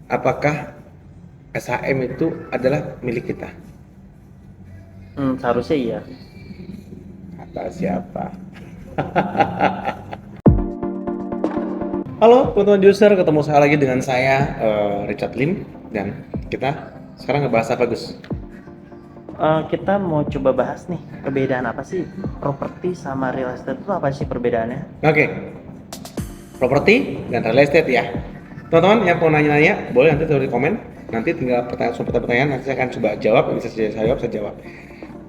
apakah SHM itu adalah milik kita? Seharusnya iya. Kata siapa? Halo teman-teman user, ketemu saya lagi dengan saya Richard Lim, dan kita sekarang ngebahas apa, Gus? Kita mau coba bahas nih, perbedaan apa sih properti sama real estate itu, apa sih perbedaannya? Oke, properti dan real estate ya. Teman-teman yang mau nanya-nanya boleh nanti tulis di komen. Nanti tinggal pertanyaan nanti saya akan coba jawab. Bisa saya jawab, saya jawab.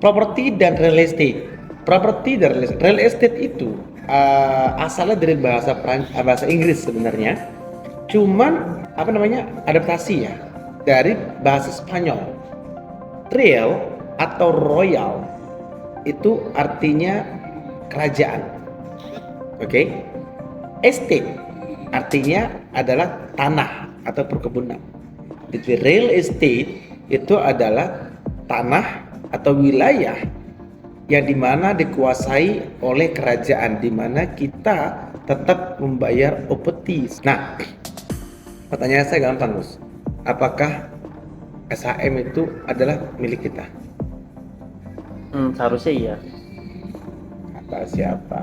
Properti dan real estate. Properti dan real estate itu asalnya dari bahasa Inggris sebenarnya. Cuman apa namanya, adaptasi ya dari bahasa Spanyol. Real atau royal itu artinya kerajaan. Oke. Estate artinya adalah tanah atau perkebunan. Jadi real estate itu adalah tanah atau wilayah yang dimana dikuasai oleh kerajaan, dimana kita tetap membayar upeti. Nah, pertanyaan saya gampang, Gus. Apakah SHM itu adalah milik kita? Seharusnya iya. Kata siapa?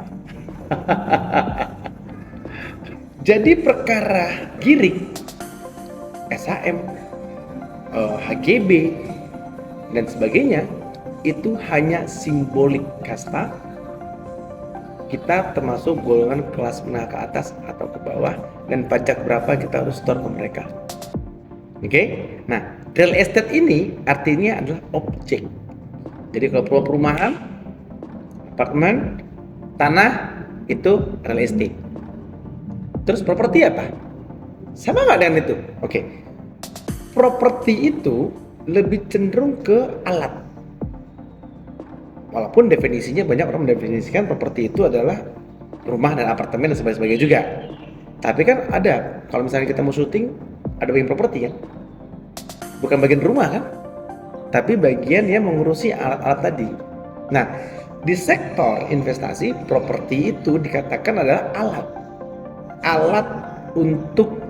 Jadi perkara girik, SHM, HGB, dan sebagainya itu hanya simbolik kasta. Kita termasuk golongan kelas menengah ke atas atau ke bawah, dan pajak berapa kita harus store ke mereka. Oke? Nah, real estate ini artinya adalah objek. Jadi kalau perumahan, apartemen, tanah itu real estate. Terus properti apa? Sama nggak dengan itu? Oke. Properti itu lebih cenderung ke alat. Walaupun definisinya banyak orang mendefinisikan properti itu adalah rumah dan apartemen dan sebagainya juga. Tapi kan ada, kalau misalnya kita mau syuting, ada bagian properti kan? Bukan bagian rumah kan? Tapi bagian yang mengurusi alat-alat tadi. Nah, di sektor investasi, properti itu dikatakan adalah alat. Alat untuk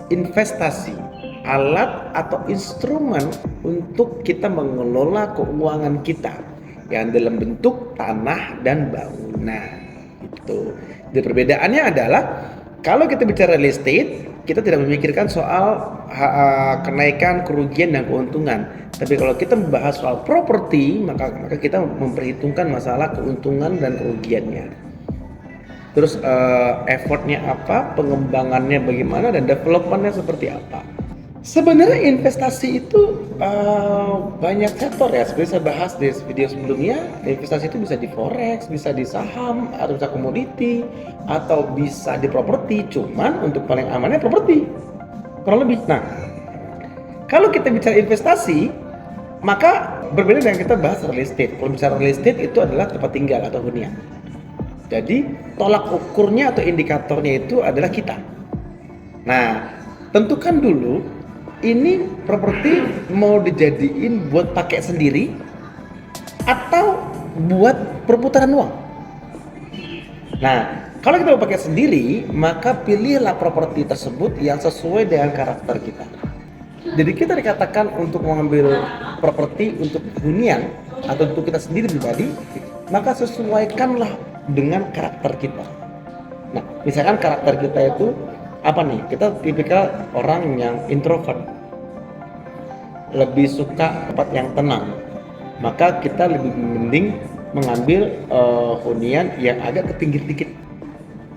investasi, alat atau instrumen untuk kita mengelola keuangan kita yang dalam bentuk tanah dan bangunan. Itu. Jadi perbedaannya adalah kalau kita bicara real estate, kita tidak memikirkan soal kenaikan, kerugian dan keuntungan. Tapi kalau kita membahas soal properti, maka kita memperhitungkan masalah keuntungan dan kerugiannya. Terus effortnya apa, pengembangannya bagaimana, dan developmentnya seperti apa. Sebenarnya investasi itu banyak sektor ya. Seperti saya bahas di video sebelumnya, investasi itu bisa di forex, bisa di saham, atau bisa komoditi, atau bisa di properti. Cuman untuk paling amannya properti, kurang lebih. Nah, kalau kita bicara investasi, maka berbeda dengan kita bahas real estate. Kalau bicara real estate itu adalah tempat tinggal atau hunian. Jadi tolak ukurnya atau indikatornya itu adalah kita. Nah, tentukan dulu ini properti mau dijadiin buat pakai sendiri atau buat perputaran uang. Nah, kalau kita mau pakai sendiri, maka pilihlah properti tersebut yang sesuai dengan karakter kita. Jadi kita dikatakan untuk mengambil properti untuk hunian atau untuk kita sendiri pribadi, maka sesuaikanlah dengan karakter kita. Nah, misalkan karakter kita itu apa nih? Kita tipikal orang yang introvert, lebih suka tempat yang tenang, maka kita lebih mending mengambil hunian yang agak ke pinggir dikit,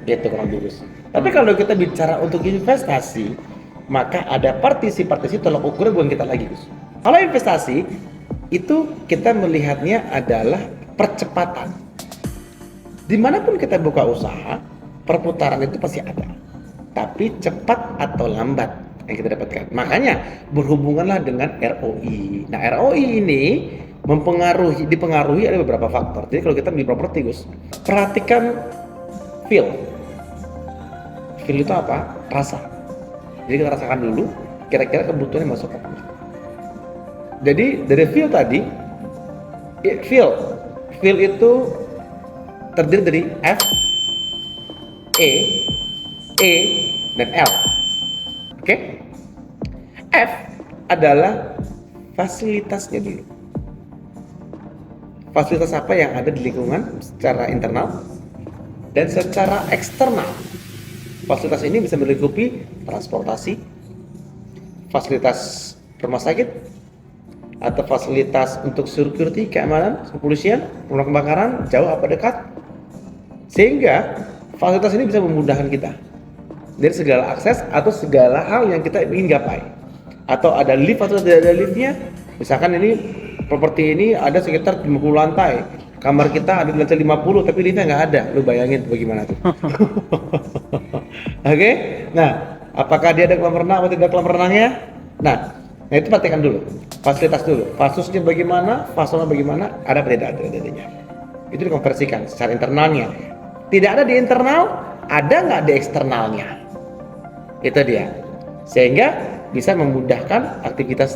gitu kurang lebih. Tapi kalau kita bicara untuk investasi, maka ada partisi tolak ukurnya bukan kita lagi, Gus. Kalau investasi itu kita melihatnya adalah percepatan. Dimanapun kita buka usaha, perputaran itu pasti ada, tapi cepat atau lambat yang kita dapatkan. Makanya berhubunganlah dengan ROI. Nah, ROI ini dipengaruhi ada beberapa faktor. Jadi kalau kita beli properti, Gus, perhatikan feel. Feel itu apa? Rasa. Jadi kita rasakan dulu kira-kira kebutuhannya masuk apa. Jadi dari feel tadi, feel itu terdiri dari F, E, dan L. Oke? F adalah fasilitasnya dulu. Fasilitas apa yang ada di lingkungan secara internal dan secara eksternal. Fasilitas ini bisa melingkupi transportasi, fasilitas rumah sakit, atau fasilitas untuk security, keamanan, kepolisian, pemadam kebakaran, jauh apa dekat. Sehingga fasilitas ini bisa memudahkan kita dari segala akses atau segala hal yang kita ingin gapai. Atau ada lift atau tidak ada liftnya. Misalkan ini properti ini ada sekitar 50 lantai. Kamar kita ada di lantai 50 tapi liftnya nggak ada. Lu bayangin bagaimana tuh. Oke? Nah, apakah dia ada kolam renang atau tidak kolam renangnya? Nah itu perhatikan dulu. Fasilitas dulu. Fasusnya bagaimana, fasilnya bagaimana, ada apa tidak ada. Itu dikonversikan secara internalnya. Tidak ada di internal, ada nggak di eksternalnya? Itu dia. Sehingga bisa memudahkan aktivitas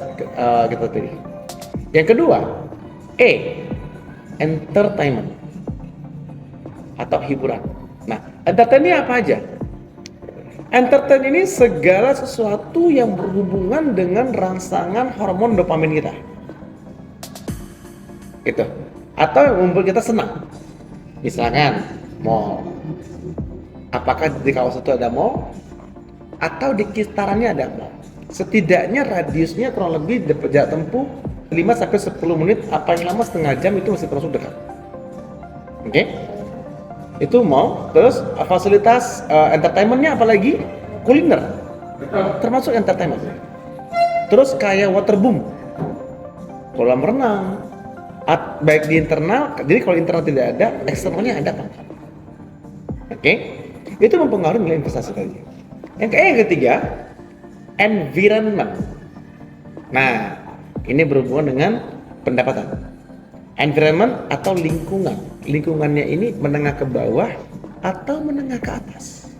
kita pilih. Yang kedua, entertainment atau hiburan. Nah, entertainnya apa aja? Entertain ini segala sesuatu yang berhubungan dengan rangsangan hormon dopamin kita. Gitu. Atau yang membuat kita senang. Misalkan mall. Apakah di kawasan itu ada mall? Atau di sekitarannya ada mall? Setidaknya radiusnya kurang lebih jarak tempuh 5-10 menit, apa yang lama setengah jam itu masih termasuk dekat. Oke? Itu mall. Terus fasilitas entertainmentnya apalagi? Kuliner. Termasuk entertainment. Terus kayak waterboom, kolam renang, baik di internal. Jadi kalau internal tidak ada, eksternalnya ada kan? Oke? Itu mempengaruhi nilai investasi tadi. Yang ketiga, environment. Nah, ini berhubungan dengan pendapatan. Environment atau lingkungan. Lingkungannya ini menengah ke bawah atau menengah ke atas.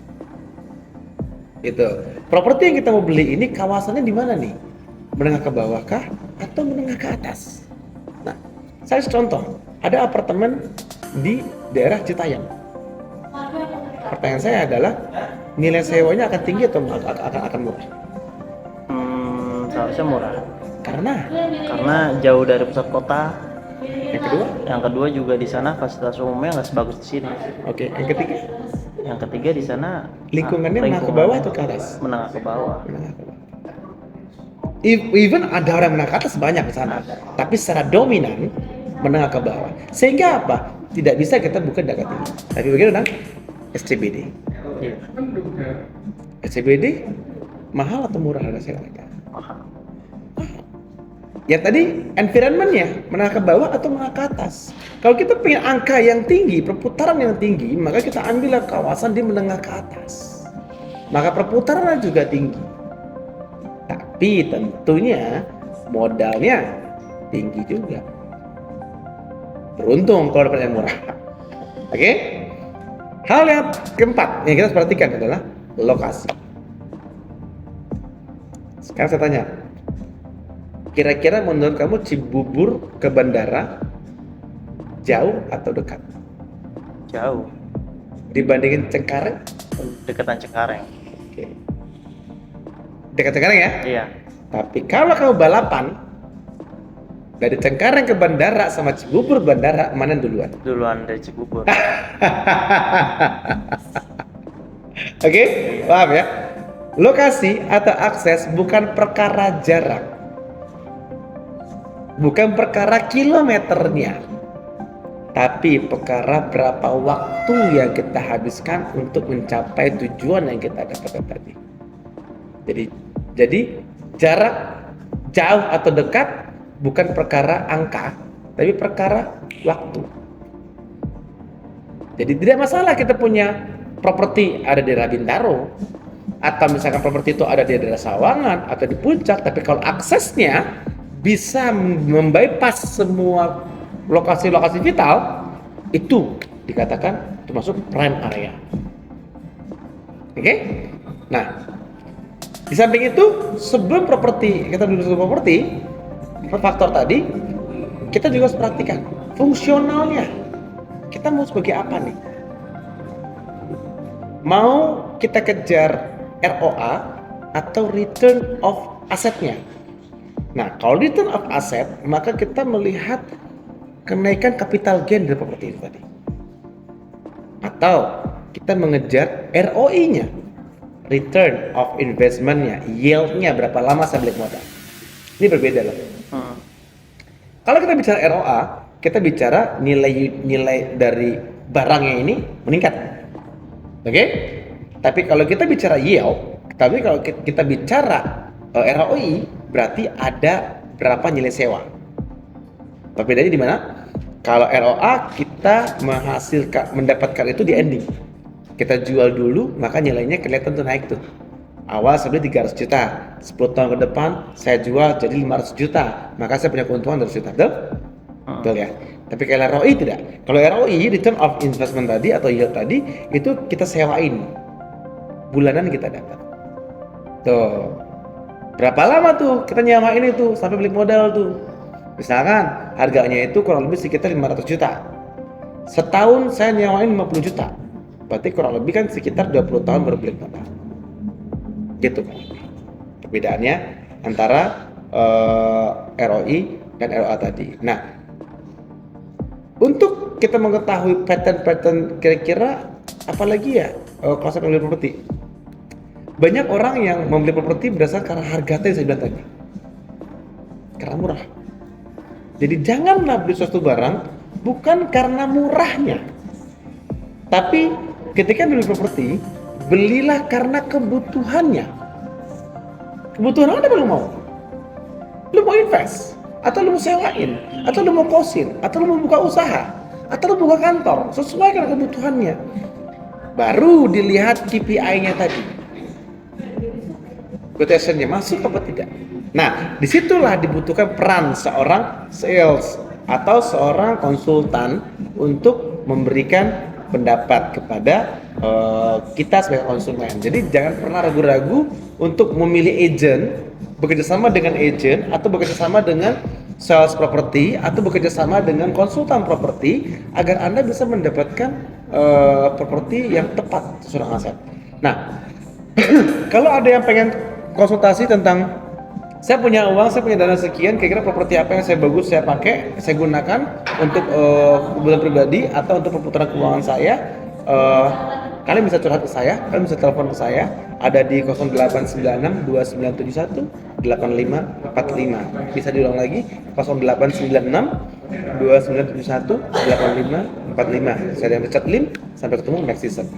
Itu. Properti yang kita mau beli ini kawasannya di mana nih? Menengah ke bawah kah atau menengah ke atas? Nah, saya contoh, ada apartemen di daerah Citayam. Pertanyaan saya adalah nilai sewanya akan tinggi atau akan murah? Seharusnya murah. Karena Jauh dari pusat kota. yang kedua juga di sana fasilitas umumnya nggak sebagus di sini. Oke, Yang ketiga di sana lingkungannya menengah ke bawah atau ke atas? Menengah ke bawah. Even ada orang menengah ke atas banyak di sana, tapi secara dominan menengah ke bawah. Sehingga apa? Tidak bisa kita buka data tinggi. Tapi bagaimana? SCBD. Iya. SCBD mahal atau murah harga sewanya? Mahal. Ya tadi environment-nya menengah ke bawah atau menengah ke atas. Kalau kita punya angka yang tinggi, perputaran yang tinggi, maka kita ambillah kawasan di menengah ke atas. Maka perputarannya juga tinggi. Tapi tentunya modalnya tinggi juga. Beruntung kalau dapat yang murah. Oke? Hal yang keempat yang kita harus perhatikan adalah lokasi. Sekarang saya tanya, kira-kira menurut kamu Cibubur ke bandara jauh atau dekat? Jauh. Dibandingin Cengkareng? Dekatan Cengkareng. Oke. Dekat Cengkareng ya? Iya. Tapi kalau kamu balapan dari Cengkareng ke bandara sama Cibubur bandara, mana duluan? Duluan dari Cibubur. Oke, paham ya? Lokasi atau akses bukan perkara jarak, bukan perkara kilometernya, tapi perkara berapa waktu yang kita habiskan untuk mencapai tujuan yang kita dapatkan tadi. Jadi jarak jauh atau dekat bukan perkara angka, tapi perkara waktu. Jadi tidak masalah kita punya properti ada di Rabintaro, atau misalkan properti itu ada di daerah Sawangan atau di Puncak, tapi kalau aksesnya bisa membypass semua lokasi-lokasi vital, itu dikatakan termasuk prime area. Oke? Nah, di samping itu sebelum properti kita duduk sebelum properti, faktor tadi kita juga harus perhatikan fungsionalnya. Kita mau sebagai apa nih? Mau kita kejar ROA atau return of asetnya. Nah, kalau return of asset, maka kita melihat kenaikan capital gain dari properti itu tadi. Atau kita mengejar ROI-nya, return of investment-nya, yield-nya berapa lama saya balik modal. Ini berbeda loh. Kalau kita bicara ROA, kita bicara nilai dari barangnya ini meningkat. Oke? Tapi kalau kita bicara yield, tapi kalau kita bicara ROI, berarti ada berapa nilai sewa. Perbedaannya di mana? Kalau ROA kita mendapatkan itu di ending. Kita jual dulu, maka nilainya kelihatan tuh naik tuh. Awal saya beli 300 juta, 10 tahun ke depan saya jual jadi 500 juta, maka saya punya keuntungan 200 juta, betul? Betul ya? Tapi kalau ROI tidak. Kalau ROI, return of investment tadi atau yield tadi, itu kita sewain. Bulanan kita dapat. Tuh. Berapa lama tuh kita nyewain itu sampai balik modal tuh? Misalkan harganya itu kurang lebih sekitar 500 juta. Setahun saya nyewain 50 juta. Berarti kurang lebih kan sekitar 20 tahun baru balik modal. Gitu kan. Perbedaannya antara ROI dan ROA tadi. Nah, untuk kita mengetahui pattern-pattern kira-kira apalagi ya konsep membeli properti. Banyak orang yang membeli properti berdasarkan harga tadi saya bilang tadi. Karena murah. Jadi janganlah beli suatu barang bukan karena murahnya. Tapi ketika beli properti, belilah karena kebutuhannya. Kebutuhan apa lu mau? Lu mau invest, atau lu mau sewain, atau lu mau kosin, atau lu mau buka usaha, atau lu buka kantor, sesuai dengan kebutuhannya. Baru dilihat KPI-nya tadi. Quotation-nya masuk apa tidak? Nah, disitulah dibutuhkan peran seorang sales atau seorang konsultan untuk memberikan pendapat kepada kita sebagai konsumen. Jadi jangan pernah ragu-ragu untuk memilih agent, bekerjasama dengan agent atau bekerjasama dengan sales properti atau bekerjasama dengan konsultan properti agar Anda bisa mendapatkan properti yang tepat sesuai aset. Nah, kalau ada yang pengen konsultasi tentang saya punya uang, saya punya dana sekian, kira-kira properti apa yang saya bagus saya pakai, saya gunakan untuk kebutuhan pribadi atau untuk perputaran keuangan saya, kalian bisa curhat ke saya, kalian bisa telepon ke saya, ada di 0896 2971 8545. Bisa diulang lagi 0896 2971 8545. Saya yang pencet link, sampai ketemu next season.